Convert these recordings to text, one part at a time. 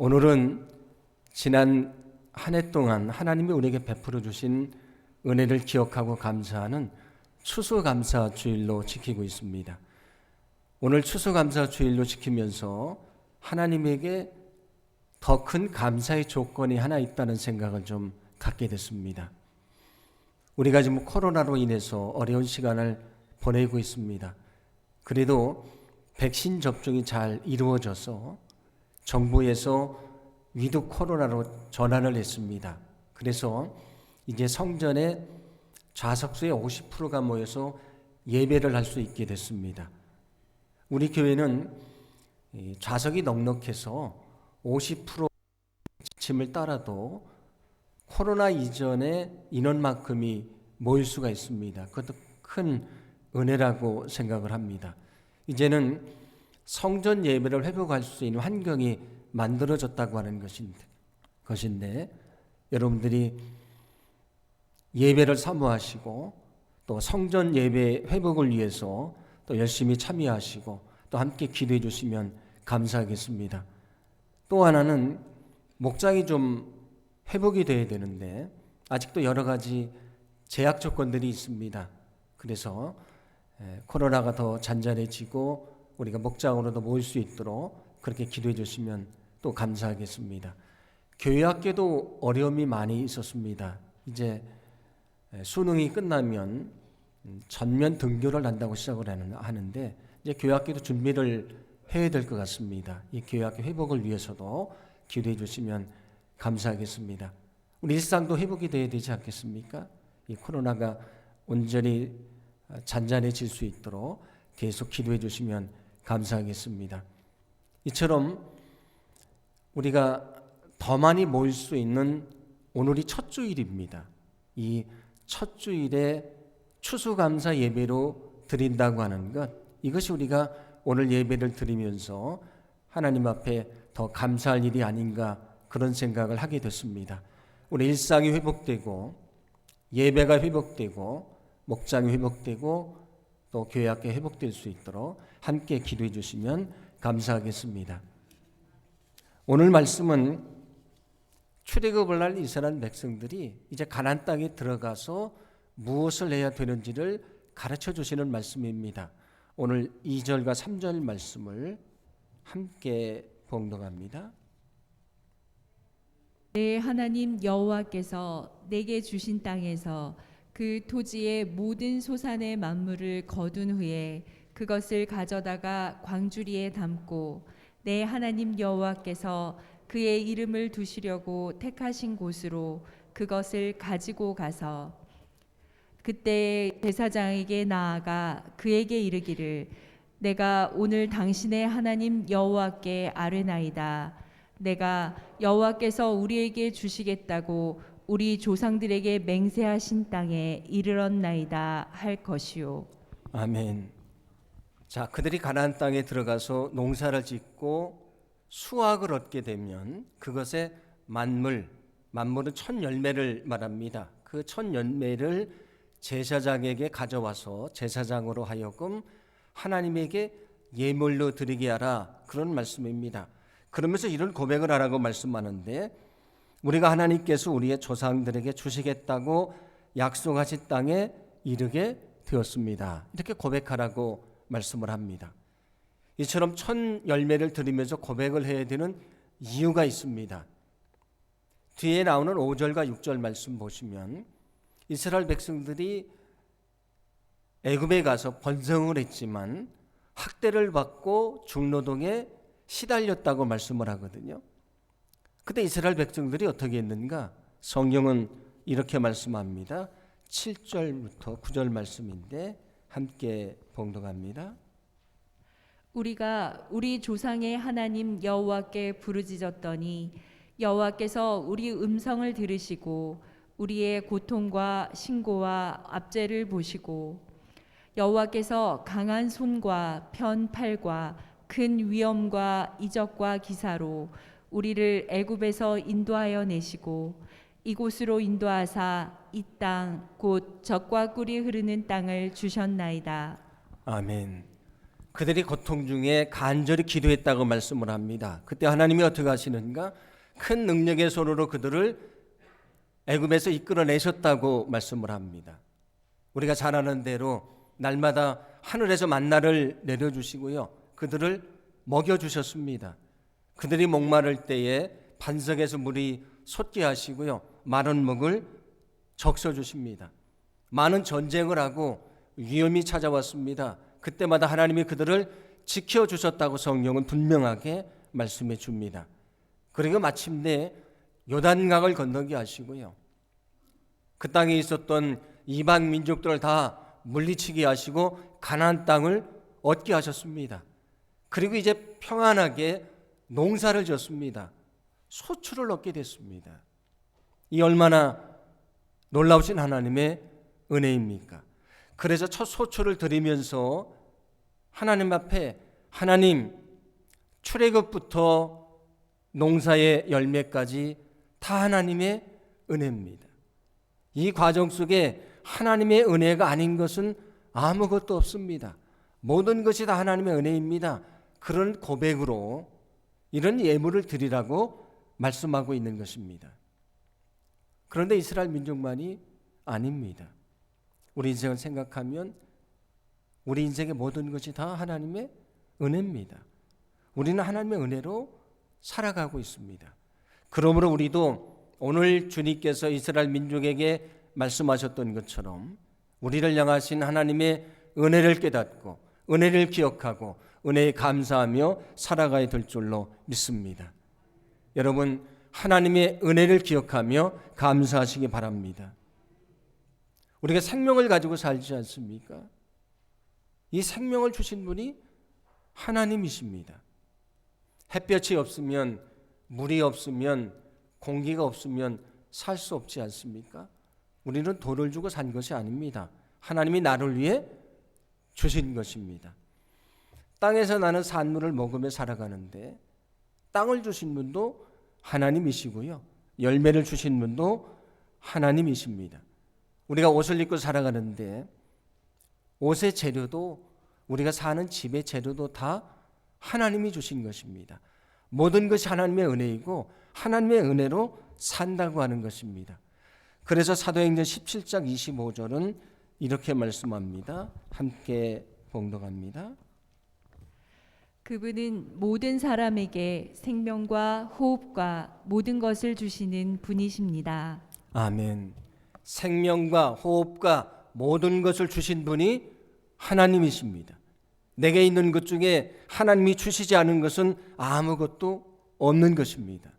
오늘은 지난 한 해 동안 하나님이 우리에게 베풀어 주신 은혜를 기억하고 감사하는 추수감사 주일로 지키고 있습니다. 오늘 추수감사 주일로 지키면서 하나님에게 더 큰 감사의 조건이 하나 있다는 생각을 좀 갖게 됐습니다. 우리가 지금 코로나로 인해서 어려운 시간을 보내고 있습니다. 그래도 백신 접종이 잘 이루어져서 정부에서 위드 코로나로 전환을 했습니다. 그래서 이제 성전에 좌석수의 50%가 모여서 예배를 할 수 있게 됐습니다. 우리 교회는 좌석이 넉넉해서 50% 지침을 따라도 코로나 이전의 인원만큼이 모일 수가 있습니다. 그것도 큰 은혜라고 생각을 합니다. 이제는 성전 예배를 회복할 수 있는 환경이 만들어졌다고 하는 것인데 여러분들이 예배를 사모하시고 또 성전 예배 회복을 위해서 또 열심히 참여하시고 또 함께 기도해 주시면 감사하겠습니다. 또 하나는 목장이 좀 회복이 돼야 되는데 아직도 여러 가지 제약 조건들이 있습니다. 그래서 코로나가 더 잔잔해지고 우리가 목장으로도 모일 수 있도록 그렇게 기도해 주시면 또 감사하겠습니다. 교회 학교도 어려움이 많이 있었습니다. 이제 수능이 끝나면 전면 등교를 한다고 시작을 하는데 이제 교회 학교도 준비를 해야 될 것 같습니다. 이 교회 학교 회복을 위해서도 기도해 주시면 감사하겠습니다. 우리 일상도 회복이 돼야 되지 않겠습니까? 이 코로나가 온전히 잔잔해질 수 있도록 계속 기도해 주시면 감사하겠습니다. 이처럼 우리가 더 많이 모일 수 있는 오늘이 첫 주일입니다. 이 첫 주일에 추수감사 예배로 드린다고 하는 것, 이것이 우리가 오늘 예배를 드리면서 하나님 앞에 더 감사할 일이 아닌가 그런 생각을 하게 됐습니다. 우리 일상이 회복되고 예배가 회복되고 목장이 회복되고 또 교회 학교 회복될 수 있도록 함께 기도해 주시면 감사하겠습니다. 오늘 말씀은 출애굽을 할 이스라엘 백성들이 이제 가나안 땅에 들어가서 무엇을 해야 되는지를 가르쳐 주시는 말씀입니다. 오늘 2절과 3절 말씀을 함께 봉독합니다. 내 하나님 여호와께서 내게 주신 땅에서 그 토지의 모든 소산의 만물을 거둔 후에 그것을 가져다가 광주리에 담고 내 하나님 여호와께서 그의 이름을 두시려고 택하신 곳으로 그것을 가지고 가서 그때 제사장에게 나아가 그에게 이르기를 내가 오늘 당신의 하나님 여호와께 아뢰나이다. 내가 여호와께서 우리에게 주시겠다고 우리 조상들에게 맹세하신 땅에 이르렀나이다 할 것이요. 아멘. 자, 그들이 가나안 땅에 들어가서 농사를 짓고 수확을 얻게 되면 그것의 만물은 첫 열매를 말합니다. 그 첫 열매를 제사장에게 가져와서 제사장으로 하여금 하나님에게 예물로 드리게 하라, 그런 말씀입니다. 그러면서 이런 고백을 하라고 말씀하는데 우리가 하나님께서 우리의 조상들에게 주시겠다고 약속하신 땅에 이르게 되었습니다. 이렇게 고백하라고 말씀을 합니다. 이처럼 첫 열매를 드리면서 고백을 해야 되는 이유가 있습니다. 뒤에 나오는 5절과 6절 말씀 보시면 이스라엘 백성들이 애굽에 가서 번성을 했지만 학대를 받고 중노동에 시달렸다고 말씀을 하거든요. 그때 이스라엘 백성들이 어떻게 했는가? 성경은 이렇게 말씀합니다. 7절부터 9절 말씀인데 함께 봉독합니다. 우리가 우리 조상의 하나님 여호와께 부르짖었더니 여호와께서 우리 음성을 들으시고 우리의 고통과 신고와 압제를 보시고 여호와께서 강한 손과 편 팔과 큰 위엄과 이적과 기사로 우리를 애굽에서 인도하여 내시고 이곳으로 인도하사 이 땅 곧 젖과 꿀이 흐르는 땅을 주셨나이다. 아멘. 그들이 고통 중에 간절히 기도했다고 말씀을 합니다. 그때 하나님이 어떻게 하시는가? 큰 능력의 손으로 그들을 애굽에서 이끌어내셨다고 말씀을 합니다. 우리가 잘 아는 대로 날마다 하늘에서 만나를 내려주시고요, 그들을 먹여주셨습니다. 그들이 목마를 때에 반석에서 물이 솟게 하시고요, 마른 목을 적셔주십니다. 많은 전쟁을 하고 위험이 찾아왔습니다. 그때마다 하나님이 그들을 지켜주셨다고 성경은 분명하게 말씀해 줍니다. 그리고 마침내 요단강을 건너게 하시고요, 그 땅에 있었던 이방 민족들을 다 물리치게 하시고 가나안 땅을 얻게 하셨습니다. 그리고 이제 평안하게 농사를 졌습니다. 소출을 얻게 됐습니다. 이 얼마나 놀라우신 하나님의 은혜입니까? 그래서 첫 소출을 드리면서 하나님 앞에, 하나님, 출애굽부터 농사의 열매까지 다 하나님의 은혜입니다. 이 과정 속에 하나님의 은혜가 아닌 것은 아무것도 없습니다. 모든 것이 다 하나님의 은혜입니다. 그런 고백으로 이런 예물을 드리라고 말씀하고 있는 것입니다. 그런데 이스라엘 민족만이 아닙니다. 우리 인생을 생각하면 우리 인생의 모든 것이 다 하나님의 은혜입니다. 우리는 하나님의 은혜로 살아가고 있습니다. 그러므로 우리도 오늘 주님께서 이스라엘 민족에게 말씀하셨던 것처럼 우리를 향하신 하나님의 은혜를 깨닫고 은혜를 기억하고 은혜에 감사하며 살아가야 될 줄로 믿습니다. 여러분, 하나님의 은혜를 기억하며 감사하시기 바랍니다. 우리가 생명을 가지고 살지 않습니까? 이 생명을 주신 분이 하나님이십니다. 햇볕이 없으면, 물이 없으면, 공기가 없으면 살 수 없지 않습니까? 우리는 돈을 주고 산 것이 아닙니다. 하나님이 나를 위해 주신 것입니다. 땅에서 나는 산물을 먹으며 살아가는데 땅을 주신 분도 하나님이시고요, 열매를 주신 분도 하나님이십니다. 우리가 옷을 입고 살아가는데 옷의 재료도, 우리가 사는 집의 재료도 다 하나님이 주신 것입니다. 모든 것이 하나님의 은혜이고 하나님의 은혜로 산다고 하는 것입니다. 그래서 사도행전 17장 25절은 이렇게 말씀합니다. 함께 봉독합니다. 그분은 모든 사람에게 생명과 호흡과 모든 것을 주시는 분이십니다. 아멘. 생명과 호흡과 모든 것을 주신 분이 하나님이십니다. 내게 있는 것 중에 하나님이 주시지 않은 것은 아무것도 없는 것입니다.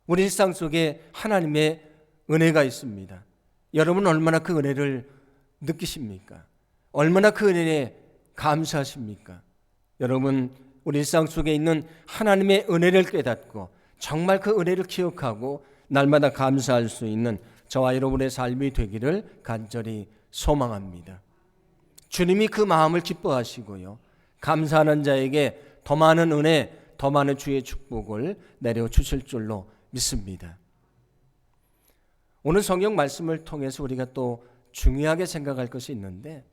우리 일상 속에 하나님의 은혜가 있습니다. 여러분, 얼마나 그 은혜를 느끼십니까? 얼마나 그 은혜에 감사하십니까? 여러분, 우리 일상 속에 있는 하나님의 은혜를 깨닫고 정말 그 은혜를 기억하고 날마다 감사할 수 있는 저와 여러분의 삶이 되기를 간절히 소망합니다. 주님이 그 마음을 기뻐하시고요, 감사하는 자에게 더 많은 은혜, 더 많은 주의 축복을 내려주실 줄로 믿습니다. 오늘 성경 말씀을 통해서 우리가 또 중요하게 생각할 것이 있는데,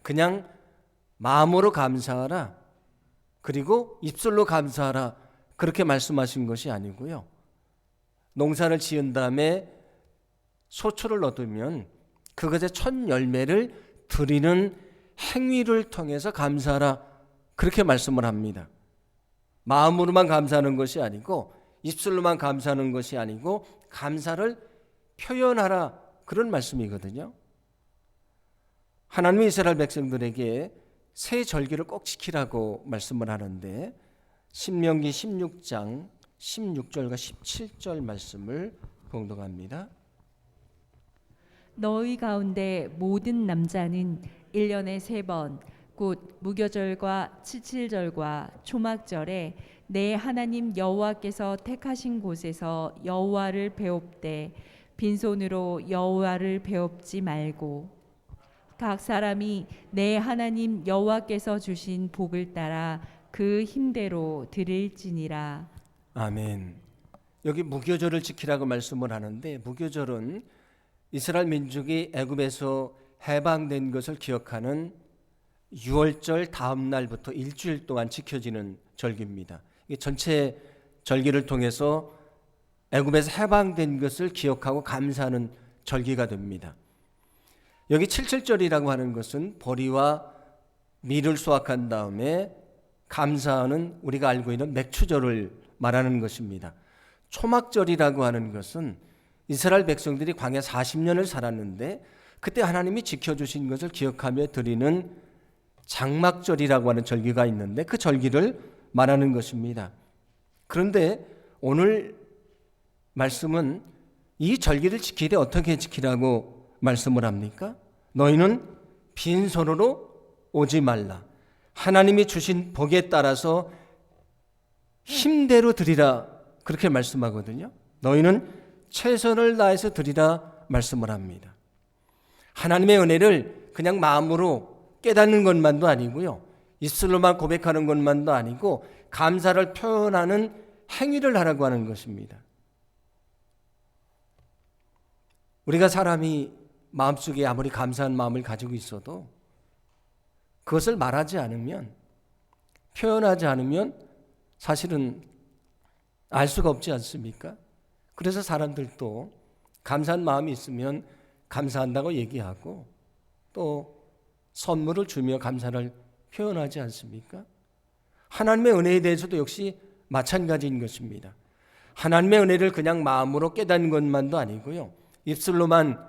그냥 마음으로 감사하라, 그리고 입술로 감사하라, 그렇게 말씀하신 것이 아니고요, 농사를 지은 다음에 소출을 얻으면 그것의 첫 열매를 드리는 행위를 통해서 감사하라, 그렇게 말씀을 합니다. 마음으로만 감사하는 것이 아니고 입술로만 감사하는 것이 아니고 감사를 표현하라, 그런 말씀이거든요. 하나님이 이스라엘 백성들에게 새 절기를 꼭 지키라고 말씀을 하는데, 신명기 16장 16절과 17절 말씀을 봉독합니다. 너희 가운데 모든 남자는 1년에 3번 곧 무교절과 칠칠절과 초막절에 내 하나님 여호와께서 택하신 곳에서 여호와를 배웁되 빈손으로 여호와를 배웁지 말고 각 사람이 내 하나님 여호와께서 주신 복을 따라 그 힘대로 드릴지니라. 아멘. 여기 무교절을 지키라고 말씀을 하는데, 무교절은 이스라엘 민족이 애굽에서 해방된 것을 기억하는 유월절 다음 날부터 일주일 동안 지켜지는 절기입니다. 이 전체 절기를 통해서 애굽에서 해방된 것을 기억하고 감사하는 절기가 됩니다. 여기 칠칠절이라고 하는 것은 보리와 밀을 수확한 다음에 감사하는 우리가 알고 있는 맥추절을 말하는 것입니다. 초막절이라고 하는 것은 이스라엘 백성들이 광야 40년을 살았는데 그때 하나님이 지켜주신 것을 기억하며 드리는 장막절이라고 하는 절기가 있는데 그 절기를 말하는 것입니다. 그런데 오늘 말씀은 이 절기를 지키되 어떻게 지키라고 말씀을 합니까? 너희는 빈손으로 오지 말라. 하나님이 주신 복에 따라서 힘대로 드리라. 그렇게 말씀하거든요. 너희는 최선을 다해서 드리라 말씀을 합니다. 하나님의 은혜를 그냥 마음으로 깨닫는 것만도 아니고요. 입술로만 고백하는 것만도 아니고 감사를 표현하는 행위를 하라고 하는 것입니다. 우리가 사람이 마음속에 아무리 감사한 마음을 가지고 있어도 그것을 말하지 않으면, 표현하지 않으면 사실은 알 수가 없지 않습니까? 그래서 사람들도 감사한 마음이 있으면 감사한다고 얘기하고 또 선물을 주며 감사를 표현하지 않습니까? 하나님의 은혜에 대해서도 역시 마찬가지인 것입니다. 하나님의 은혜를 그냥 마음으로 깨닫는 것만도 아니고요. 입술로만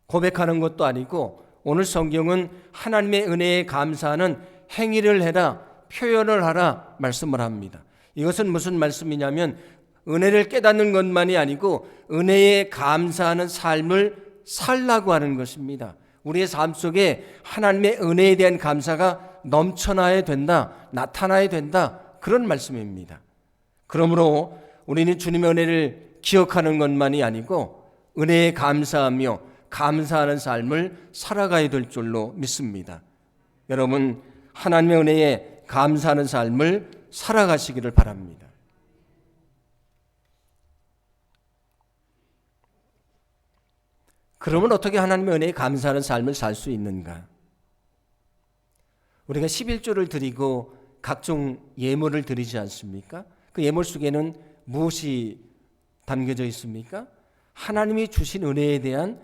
고백하는 것도 아니고 오늘 성경은 하나님의 은혜에 감사하는 행위를 해라, 표현을 하라 말씀을 합니다. 이것은 무슨 말씀이냐면 은혜를 깨닫는 것만이 아니고 은혜에 감사하는 삶을 살라고 하는 것입니다. 우리의 삶 속에 하나님의 은혜에 대한 감사가 넘쳐나야 된다, 나타나야 된다, 그런 말씀입니다. 그러므로 우리는 주님의 은혜를 기억하는 것만이 아니고 은혜에 감사하며 감사하는 삶을 살아가야 될 줄로 믿습니다. 여러분, 하나님의 은혜에 감사하는 삶을 살아가시기를 바랍니다. 그러면 어떻게 하나님의 은혜에 감사하는 삶을 살 수 있는가? 우리가 11조를 드리고 각종 예물을 드리지 않습니까? 그 예물 속에는 무엇이 담겨져 있습니까? 하나님이 주신 은혜에 대한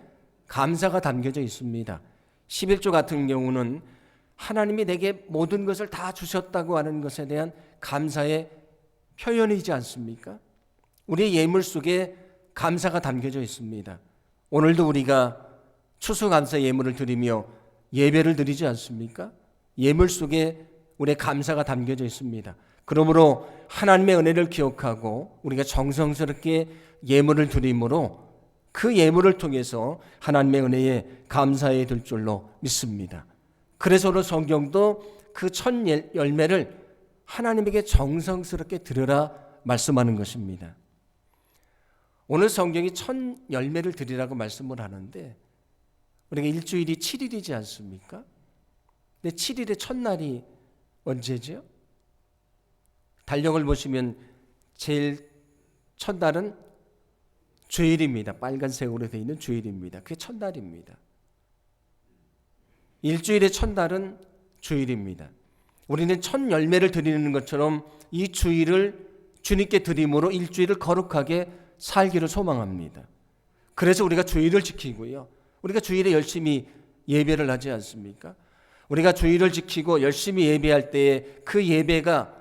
감사가 담겨져 있습니다. 11조 같은 경우는 하나님이 내게 모든 것을 다 주셨다고 하는 것에 대한 감사의 표현이지 않습니까? 우리의 예물 속에 감사가 담겨져 있습니다. 오늘도 우리가 추수감사 예물을 드리며 예배를 드리지 않습니까? 예물 속에 우리의 감사가 담겨져 있습니다. 그러므로 하나님의 은혜를 기억하고 우리가 정성스럽게 예물을 드림으로 그 예물을 통해서 하나님의 은혜에 감사해야 될 줄로 믿습니다. 그래서 오늘 성경도 그 첫 열매를 하나님에게 정성스럽게 드려라 말씀하는 것입니다. 오늘 성경이 첫 열매를 드리라고 말씀을 하는데 우리가 일주일이 7일이지 않습니까? 근데 7일의 첫날이 언제죠? 달력을 보시면 제일 첫날은 주일입니다. 빨간색으로 되어 있는 주일입니다. 그게 첫날입니다. 일주일의 첫날은 주일입니다. 우리는 첫 열매를 드리는 것처럼 이 주일을 주님께 드림으로 일주일을 거룩하게 살기를 소망합니다. 그래서 우리가 주일을 지키고요. 우리가 주일에 열심히 예배를 하지 않습니까? 우리가 주일을 지키고 열심히 예배할 때에 그 예배가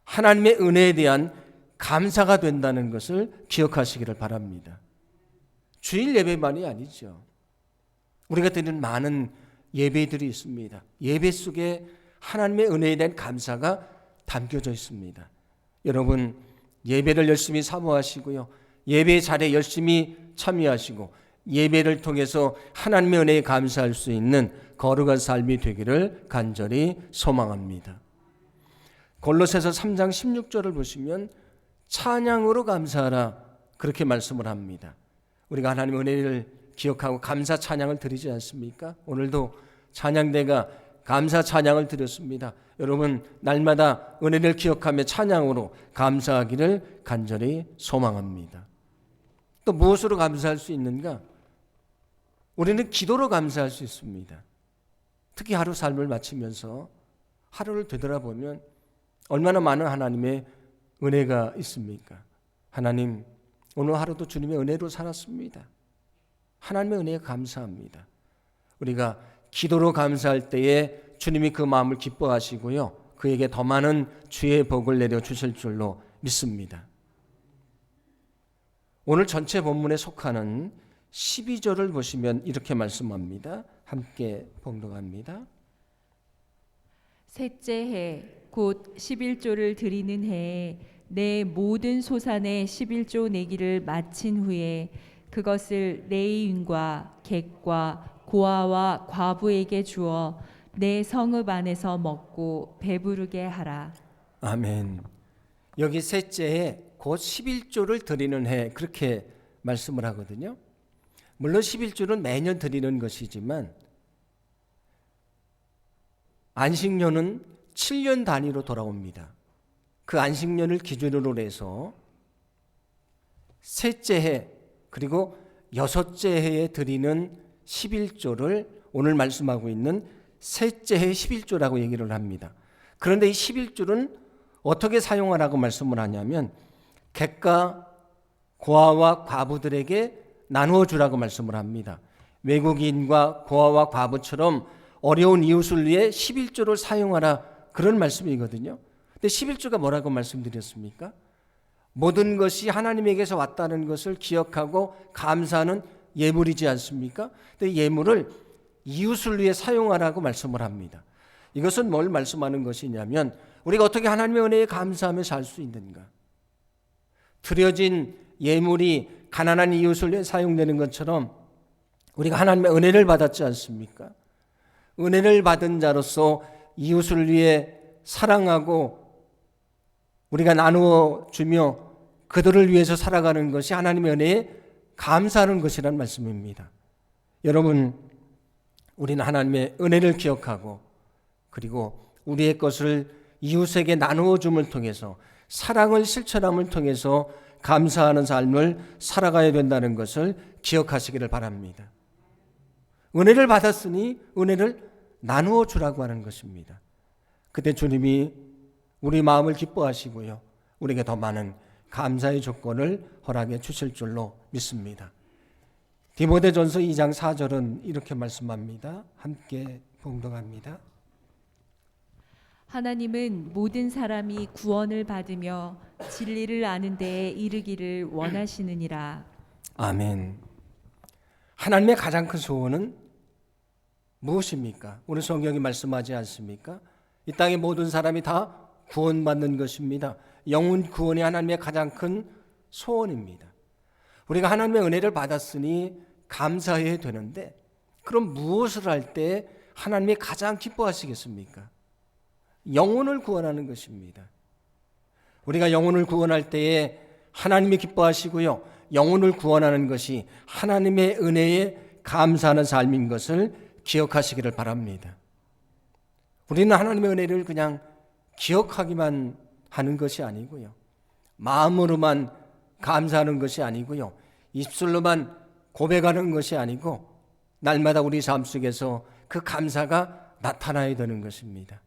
하나님의 은혜에 대한 감사가 된다는 것을 기억하시기를 바랍니다. 주일 예배만이 아니죠. 우리가 드리는 많은 예배들이 있습니다. 예배 속에 하나님의 은혜에 대한 감사가 담겨져 있습니다. 여러분, 예배를 열심히 사모하시고요. 예배 자리에 열심히 참여하시고 예배를 통해서 하나님의 은혜에 감사할 수 있는 거룩한 삶이 되기를 간절히 소망합니다. 골로새서 3장 16절을 보시면 찬양으로 감사하라 그렇게 말씀을 합니다. 우리가 하나님의 은혜를 기억하고 감사 찬양을 드리지 않습니까? 오늘도 찬양대가 감사 찬양을 드렸습니다. 여러분, 날마다 은혜를 기억하며 찬양으로 감사하기를 간절히 소망합니다. 또 무엇으로 감사할 수 있는가? 우리는 기도로 감사할 수 있습니다. 특히 하루 삶을 마치면서 하루를 되돌아보면 얼마나 많은 하나님의 은혜가 있습니까? 하나님, 오늘 하루도 주님의 은혜로 살았습니다. 하나님의 은혜에 감사합니다. 우리가 기도로 감사할 때에 주님이 그 마음을 기뻐하시고요, 그에게 더 많은 주의 복을 내려주실 줄로 믿습니다. 오늘 전체 본문에 속하는 12절을 보시면 이렇게 말씀합니다. 함께 봉독합니다. 셋째 해 곧 11조를 드리는 해에 내 모든 소산의 11조 내기를 마친 후에 그것을 레위인과 객과 고아와 과부에게 주어 내 성읍 안에서 먹고 배부르게 하라. 아멘. 여기 셋째에 곧 11조를 드리는 해, 그렇게 말씀을 하거든요. 물론 11조는 매년 드리는 것이지만 안식년은 7년 단위로 돌아옵니다. 그 안식년을 기준으로 해서 셋째 해 그리고 여섯째 해에 드리는 11조를 오늘 말씀하고 있는 셋째 해 11조라고 얘기를 합니다. 그런데 이 11조는 어떻게 사용하라고 말씀을 하냐면 객과 고아와 과부들에게 나누어 주라고 말씀을 합니다. 외국인과 고아와 과부처럼 어려운 이웃을 위해 11조를 사용하라, 그런 말씀이거든요. 근데 11조가 뭐라고 말씀드렸습니까? 모든 것이 하나님에게서 왔다는 것을 기억하고 감사하는 예물이지 않습니까? 근데 예물을 이웃을 위해 사용하라고 말씀을 합니다. 이것은 뭘 말씀하는 것이냐면 우리가 어떻게 하나님의 은혜에 감사하며 살 수 있는가? 드려진 예물이 가난한 이웃을 위해 사용되는 것처럼 우리가 하나님의 은혜를 받았지 않습니까? 은혜를 받은 자로서 이웃을 위해 사랑하고 우리가 나누어 주며 그들을 위해서 살아가는 것이 하나님의 은혜에 감사하는 것이라는 말씀입니다. 여러분, 우리는 하나님의 은혜를 기억하고 그리고 우리의 것을 이웃에게 나누어 줌을 통해서 사랑을 실천함을 통해서 감사하는 삶을 살아가야 된다는 것을 기억하시기를 바랍니다. 은혜를 받았으니 은혜를 나누어 주라고 하는 것입니다. 그때 주님이 우리 마음을 기뻐하시고요, 우리에게 더 많은 감사의 조건을 허락해 주실 줄로 믿습니다. 디모데전서 2장 4절은 이렇게 말씀합니다. 함께 봉독합니다. 하나님은 모든 사람이 구원을 받으며 진리를 아는 데에 이르기를 원하시느니라. 아멘. 하나님의 가장 큰 소원은 무엇입니까? 오늘 성경이 말씀하지 않습니까? 이 땅의 모든 사람이 다 구원받는 것입니다. 영혼 구원이 하나님의 가장 큰 소원입니다. 우리가 하나님의 은혜를 받았으니 감사해야 되는데 그럼 무엇을 할 때 하나님이 가장 기뻐하시겠습니까? 영혼을 구원하는 것입니다. 우리가 영혼을 구원할 때에 하나님이 기뻐하시고요, 영혼을 구원하는 것이 하나님의 은혜에 감사하는 삶인 것을 기억하시기를 바랍니다. 우리는 하나님의 은혜를 그냥 기억하기만 하는 것이 아니고요, 마음으로만 감사하는 것이 아니고요, 입술로만 고백하는 것이 아니고 날마다 우리 삶 속에서 그 감사가 나타나야 되는 것입니다.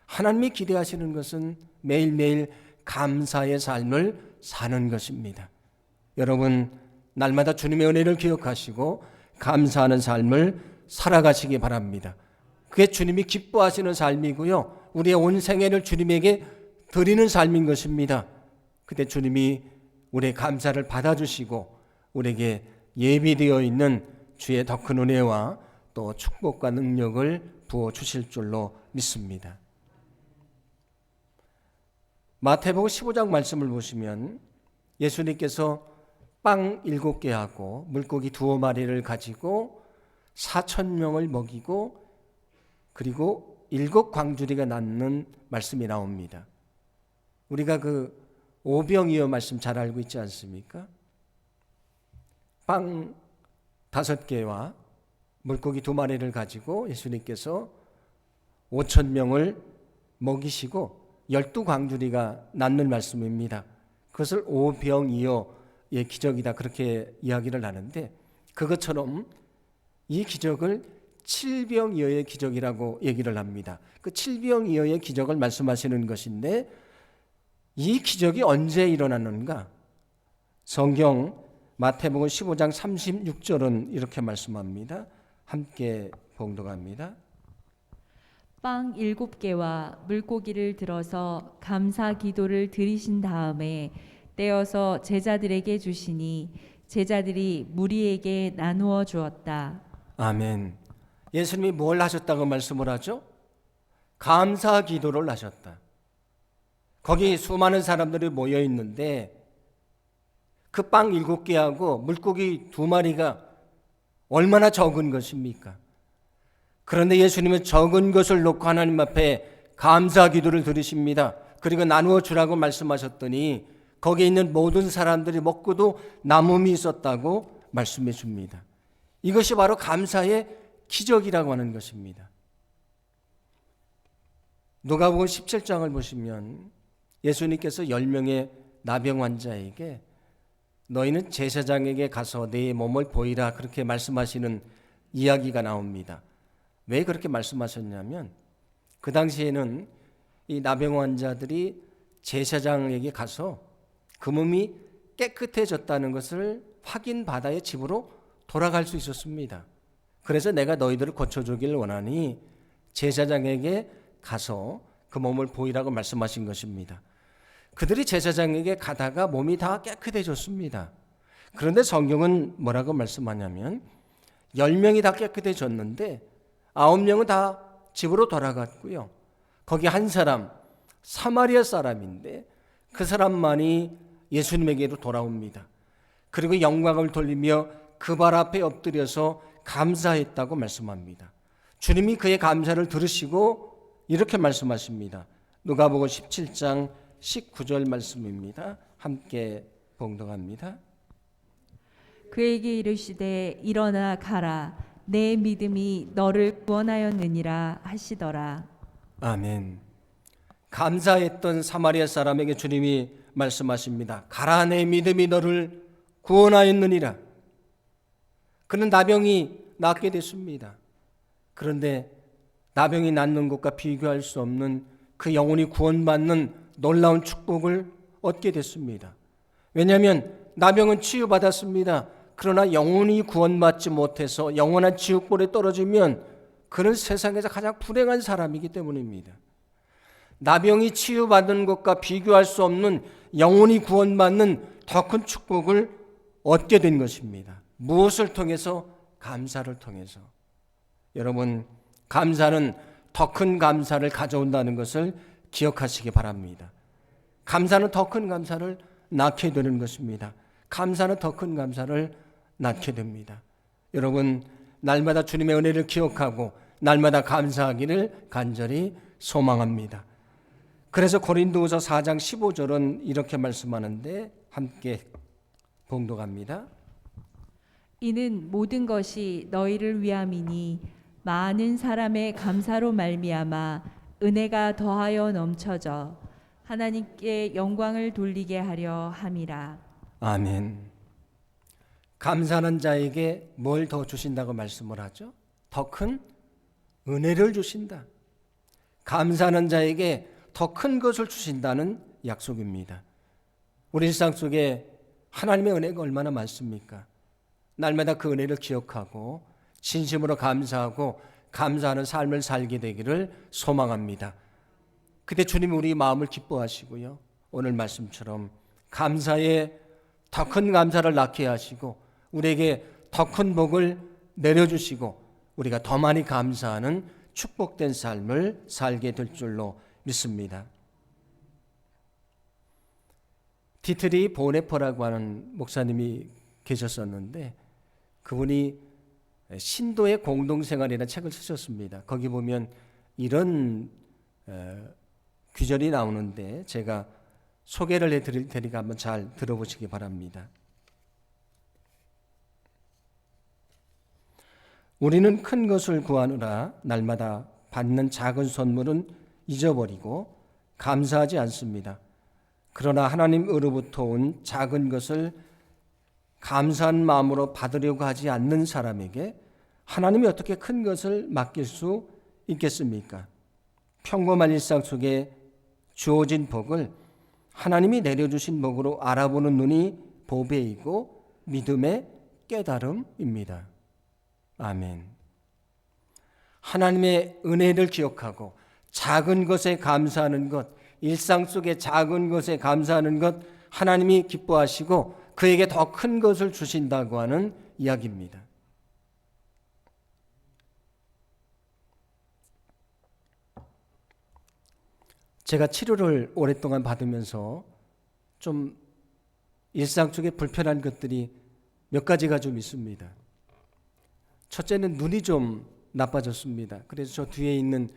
하나님이 기대하시는 것은 매일매일 감사의 삶을 사는 것입니다. 여러분, 날마다 주님의 은혜를 기억하시고 감사하는 삶을 살아가시기 바랍니다. 그게 주님이 기뻐하시는 삶이고요, 우리의 온 생애를 주님에게 드리는 삶인 것입니다. 그때 주님이 우리의 감사를 받아주시고 우리에게 예비되어 있는 주의 더 큰 은혜와 또 축복과 능력을 부어주실 줄로 믿습니다. 마태복음 15장 말씀을 보시면 예수님께서 빵 7개하고 물고기 2마리를 가지고 4,000명을 먹이고 그리고 7광주리가 낳는 말씀이 나옵니다. 우리가 그 오병이어 말씀 잘 알고 있지 않습니까? 빵 5개와 물고기 2마리를 가지고 예수님께서 5,000명을 먹이시고 12광주리가 낳는 말씀입니다. 그것을 오병이어의 기적이다, 그렇게 이야기를 하는데 그것처럼 이 기적을 칠병이어의 기적이라고 얘기를 합니다. 그 칠병이어의 기적을 말씀하시는 것인데 이 기적이 언제 일어났는가? 성경 마태복음 15장 36절은 이렇게 말씀합니다. 함께 봉독합니다. 빵 7개와 물고기를 들어서 감사 기도를 드리신 다음에 떼어서 제자들에게 주시니 제자들이 무리에게 나누어 주었다. 아멘. 예수님이 뭘 하셨다고 말씀을 하죠? 감사 기도를 하셨다. 거기 수많은 사람들이 모여 있는데 그 빵 7개하고 물고기 2마리가 얼마나 적은 것입니까? 그런데 예수님은 적은 것을 놓고 하나님 앞에 감사 기도를 드리십니다. 그리고 나누어 주라고 말씀하셨더니 거기에 있는 모든 사람들이 먹고도 남음이 있었다고 말씀해 줍니다. 이것이 바로 감사의 기적이라고 하는 것입니다. 누가복음 17장을 보시면 예수님께서 10명의 나병 환자에게 너희는 제사장에게 가서 내 몸을 보이라 그렇게 말씀하시는 이야기가 나옵니다. 왜 그렇게 말씀하셨냐면 그 당시에는 이 나병 환자들이 제사장에게 가서 그 몸이 깨끗해졌다는 것을 확인받아야 집으로 돌아갈 수 있었습니다. 그래서 내가 너희들을 고쳐주길 원하니 제사장에게 가서 그 몸을 보이라고 말씀하신 것입니다. 그들이 제사장에게 가다가 몸이 다 깨끗해졌습니다. 그런데 성경은 뭐라고 말씀하냐면 10명이 다 깨끗해졌는데 9명은 다 집으로 돌아갔고요. 거기 한 사람 사마리아 사람인데 그 사람만이 예수님에게로 돌아옵니다. 그리고 영광을 돌리며 그 발 앞에 엎드려서 감사했다고 말씀합니다. 주님이 그의 감사를 들으시고 이렇게 말씀하십니다. 누가복음 17장 19절 말씀입니다. 함께 봉독합니다. 그에게 이르시되 일어나 가라 내 믿음이 너를 구원하였느니라 하시더라. 아멘. 감사했던 사마리아 사람에게 주님이 말씀하십니다. 가라 내 믿음이 너를 구원하였느니라. 그는 나병이 낫게 됐습니다. 그런데 나병이 낫는 것과 비교할 수 없는 그 영혼이 구원받는 놀라운 축복을 얻게 됐습니다. 왜냐하면 나병은 치유받았습니다. 그러나 영혼이 구원받지 못해서 영원한 지옥불에 떨어지면 그는 세상에서 가장 불행한 사람이기 때문입니다. 나병이 치유받은 것과 비교할 수 없는 영혼이 구원받는 더 큰 축복을 얻게 된 것입니다. 무엇을 통해서? 감사를 통해서. 여러분, 감사는 더 큰 감사를 가져온다는 것을 기억하시기 바랍니다. 감사는 더 큰 감사를 낳게 되는 것입니다. 감사는 더 큰 감사를 낳게 됩니다. 여러분, 날마다 주님의 은혜를 기억하고 날마다 감사하기를 간절히 소망합니다. 그래서 고린도후서 4장 15절은 이렇게 말씀하는데 함께 봉독합니다. 이는 모든 것이 너희를 위함이니 많은 사람의 감사로 말미암아 은혜가 더하여 넘쳐져 하나님께 영광을 돌리게 하려 함이라. 아멘. 감사하는 자에게 뭘 더 주신다고 말씀을 하죠? 더 큰 은혜를 주신다. 감사하는 자에게 더 큰 것을 주신다는 약속입니다. 우리 일상 속에 하나님의 은혜가 얼마나 많습니까? 날마다 그 은혜를 기억하고 진심으로 감사하고 감사하는 삶을 살게 되기를 소망합니다. 그때 주님이 우리 마음을 기뻐하시고요. 오늘 말씀처럼 감사에 더 큰 감사를 낳게 하시고 우리에게 더 큰 복을 내려주시고 우리가 더 많이 감사하는 축복된 삶을 살게 될 줄로 믿습니다. 디트리 보네퍼라고 하는 목사님이 계셨었는데 그분이 신도의 공동생활이라는 책을 쓰셨습니다. 거기 보면 이런 귀절이 나오는데 제가 소개를 해드릴 테니까 한번 잘 들어보시기 바랍니다. 우리는 큰 것을 구하느라 날마다 받는 작은 선물은 잊어버리고 감사하지 않습니다. 그러나 하나님으로부터 온 작은 것을 감사한 마음으로 받으려고 하지 않는 사람에게 하나님이 어떻게 큰 것을 맡길 수 있겠습니까? 평범한 일상 속에 주어진 복을 하나님이 내려주신 복으로 알아보는 눈이 보배이고 믿음의 깨달음입니다. 아멘. 하나님의 은혜를 기억하고 작은 것에 감사하는 것, 일상 속의 작은 것에 감사하는 것 하나님이 기뻐하시고 그에게 더 큰 것을 주신다고 하는 이야기입니다. 제가 치료를 오랫동안 받으면서 좀 일상 속에 불편한 것들이 몇 가지가 좀 있습니다. 첫째는 눈이 좀 나빠졌습니다. 그래서 저 뒤에 있는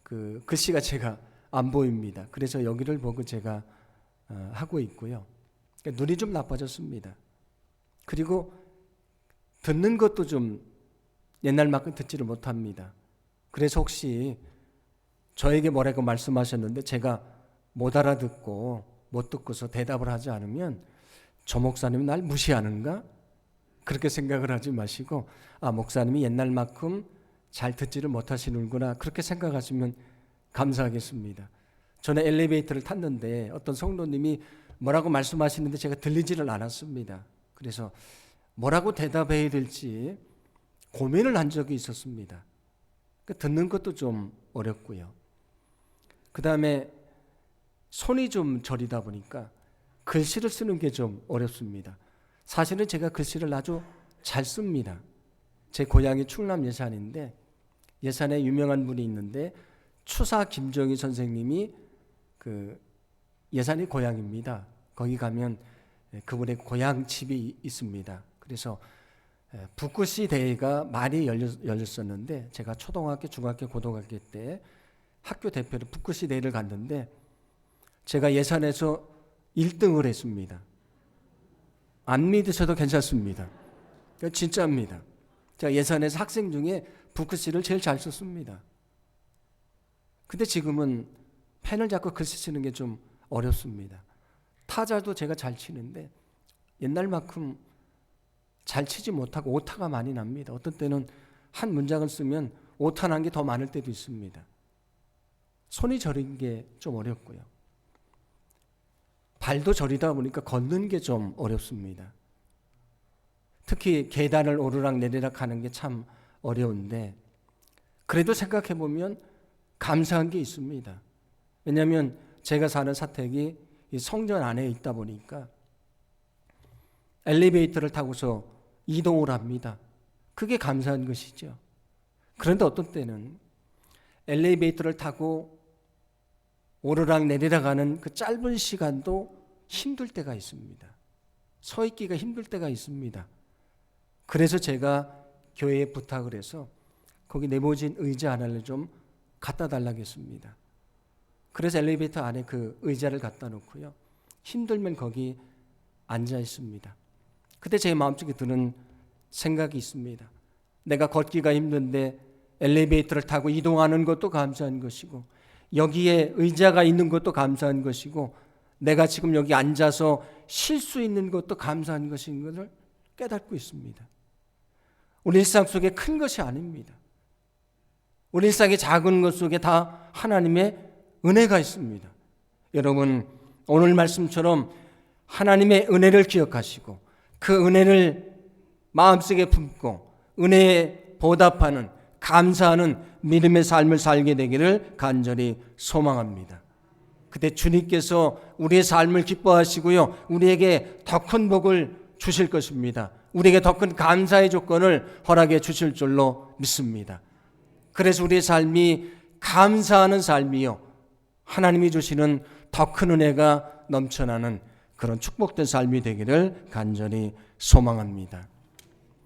그 글씨가 제가 안 보입니다. 그래서 여기를 보고 제가 하고 있고요. 그러니까 눈이 좀 나빠졌습니다. 그리고 듣는 것도 좀 옛날만큼 듣지를 못합니다. 그래서 혹시 저에게 뭐라고 말씀하셨는데 제가 못 알아듣고 못 듣고서 대답을 하지 않으면 저 목사님이 날 무시하는가? 그렇게 생각을 하지 마시고 목사님이 옛날만큼 잘 듣지를 못하시는구나 그렇게 생각하시면 감사하겠습니다. 저는 엘리베이터를 탔는데 어떤 성도님이 뭐라고 말씀하시는데 제가 들리지를 않았습니다. 그래서 뭐라고 대답해야 될지 고민을 한 적이 있었습니다. 듣는 것도 좀 어렵고요. 그 다음에 손이 좀 저리다 보니까 글씨를 쓰는 게 좀 어렵습니다. 사실은 제가 글씨를 아주 잘 씁니다. 제 고향이 충남 예산인데 예산에 유명한 분이 있는데 추사 김정희 선생님이 그 예산이 고향입니다. 거기 가면 그분의 고향 집이 있습니다. 그래서 붓글씨 대회가 많이 열렸었는데 제가 초등학교, 중학교, 고등학교 때 학교 대표로 붓글씨 대회를 갔는데 제가 예산에서 1등을 했습니다. 안 믿으셔도 괜찮습니다. 진짜입니다. 제가 예산에서 학생 중에 붓글씨를 제일 잘 썼습니다. 근데 지금은 펜을 잡고 글씨 쓰는 게 좀 어렵습니다. 타자도 제가 잘 치는데 옛날만큼 잘 치지 못하고 오타가 많이 납니다. 어떤 때는 한 문장을 쓰면 오타 난 게 더 많을 때도 있습니다. 손이 저린 게 좀 어렵고요. 발도 저리다 보니까 걷는 게 좀 어렵습니다. 특히 계단을 오르락 내리락 하는 게 참 어려운데 그래도 생각해 보면 감사한 게 있습니다. 왜냐하면 제가 사는 사택이 이 성전 안에 있다 보니까 엘리베이터를 타고서 이동을 합니다. 그게 감사한 것이죠. 그런데 어떤 때는 엘리베이터를 타고 오르락 내리락 하는 그 짧은 시간도 힘들 때가 있습니다. 서 있기가 힘들 때가 있습니다. 그래서 제가 교회에 부탁을 해서 거기 네모진 의자 하나를 좀 갖다 달라고 했습니다. 그래서 엘리베이터 안에 그 의자를 갖다 놓고요. 힘들면 거기 앉아 있습니다. 그때 제 마음속에 드는 생각이 있습니다. 내가 걷기가 힘든데 엘리베이터를 타고 이동하는 것도 감사한 것이고 여기에 의자가 있는 것도 감사한 것이고 내가 지금 여기 앉아서 쉴 수 있는 것도 감사한 것인 것을 깨닫고 있습니다. 우리 일상 속에 큰 것이 아닙니다. 우리 일상의 작은 것 속에 다 하나님의 은혜가 있습니다. 여러분 오늘 말씀처럼 하나님의 은혜를 기억하시고 그 은혜를 마음속에 품고 은혜에 보답하는 감사하는 믿음의 삶을 살게 되기를 간절히 소망합니다. 그때 주님께서 우리의 삶을 기뻐하시고요. 우리에게 더 큰 복을 주실 것입니다. 우리에게 더 큰 감사의 조건을 허락해 주실 줄로 믿습니다. 그래서 우리의 삶이 감사하는 삶이요. 하나님이 주시는 더 큰 은혜가 넘쳐나는 그런 축복된 삶이 되기를 간절히 소망합니다.